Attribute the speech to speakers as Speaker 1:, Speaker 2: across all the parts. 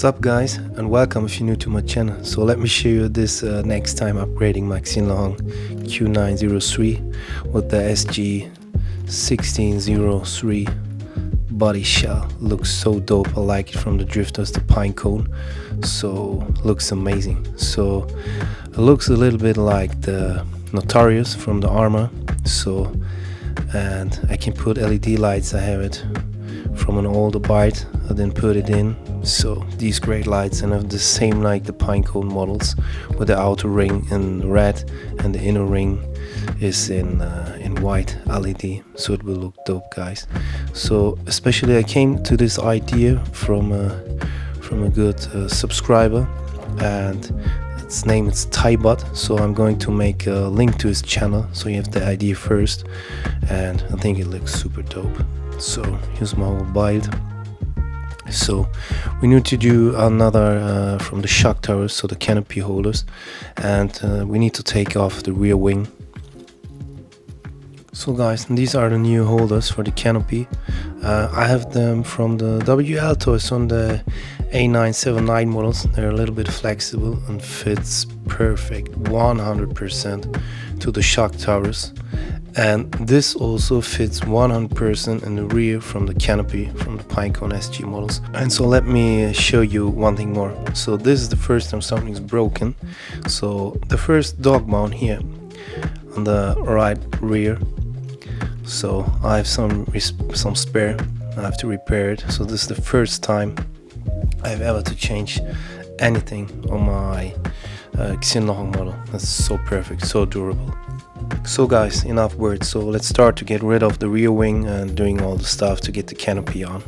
Speaker 1: What's up guys, and welcome if you're new to my channel. So let me show you this next time upgrading my Xinlehong Q903 with the SG 1603 body shell. Looks so dope. I like it from the drifters, the Pinecone. So looks amazing. So it looks a little bit like the Notorious from the Arrma. So, and I can put LED lights. I have it from an older bite. I didn't put it in. So these great lights, and have the same like the Pinecone Models, with the outer ring in red and the inner ring is in white LED. So it will look dope, guys. So especially I came to this idea from a good subscriber, and its name is Tyres. So I'm going to make a link to his channel so you have the idea first, and I think it looks super dope. So here's my mobile. So we need to do another from the shock towers, so the canopy holders, and we need to take off the rear wing. So guys, these are the new holders for the canopy. I have them from the WLtoys on the A979 models. They're a little bit flexible and fits perfect 100% to the shock towers. And this also fits 100% in the rear from the canopy from the Pinecone SG models. And so let me show you one thing more. So this is the first time something's broken. So the first Dogbone here on the right rear. So I have some spare. I have to repair it. So this is the first time I've ever to change anything on my Xinlehong model. That's so perfect, so durable. So guys, enough words, so let's start to get rid of the rear wing and doing all the stuff to get the canopy on.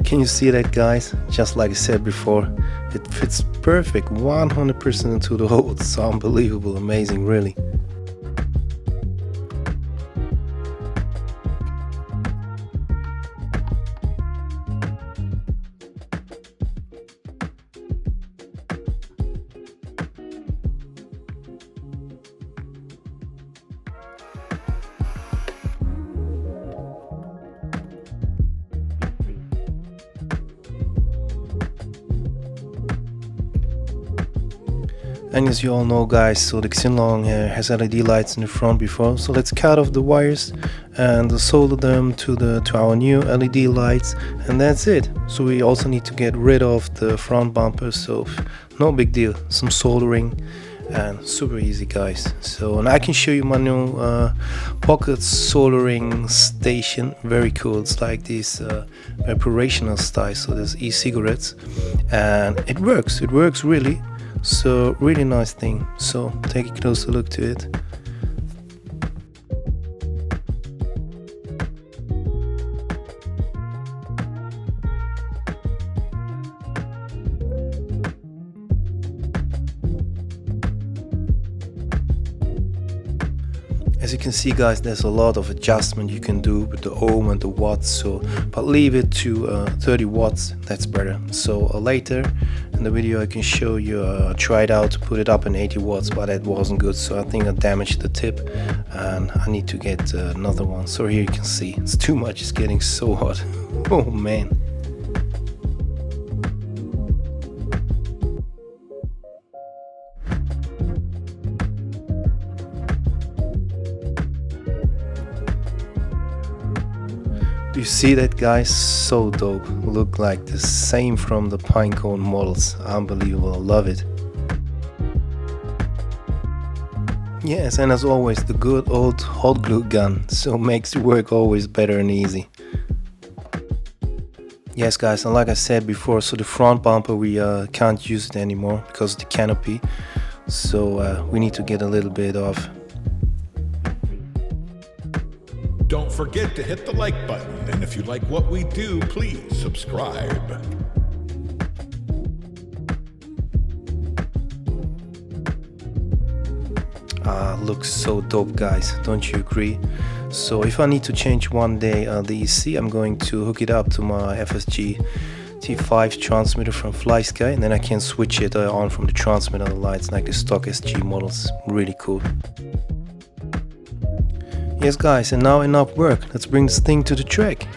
Speaker 1: Can you see that, guys? Just like I said before, it fits perfect 100% into the hole. It's unbelievable, amazing, really. And as you all know, guys, so the Xinlehong has LED lights in the front before, so let's cut off the wires and solder them to our new LED lights, and that's it. So we also need to get rid of the front bumper, so no big deal, some soldering, and super easy, guys. So, and I can show you my new pocket soldering station. Very cool. It's like this preparational style, so there's e-cigarettes, and it works really. So really nice thing. So take a closer look to it. As you can see, guys, there's a lot of adjustment you can do with the ohm and the watts, so but leave it to 30 watts, that's better. So later in the video I can show you, tried out to put it up in 80 watts, but that wasn't good, so I think I damaged the tip and I need to get another one. So here you can see it's too much, it's getting so hot. Oh man. Do you see that, guys? So dope. Look like the same from the Pinecone Models. Unbelievable. I love it. Yes, and as always, the good old hot glue gun. So makes the work always better and easy. Yes guys, and like I said before, so the front bumper we can't use it anymore because of the canopy, so we need to get a little bit off.
Speaker 2: Don't forget to hit the like button, and if you like what we do, please subscribe.
Speaker 1: Looks so dope guys, don't you agree? So if I need to change one day the EC, I'm going to hook it up to my FSG T5 transmitter from FlySky, and then I can switch it on from the transmitter lights like the stock SG models. Really cool. Yes guys, and now enough work, let's bring this thing to the track.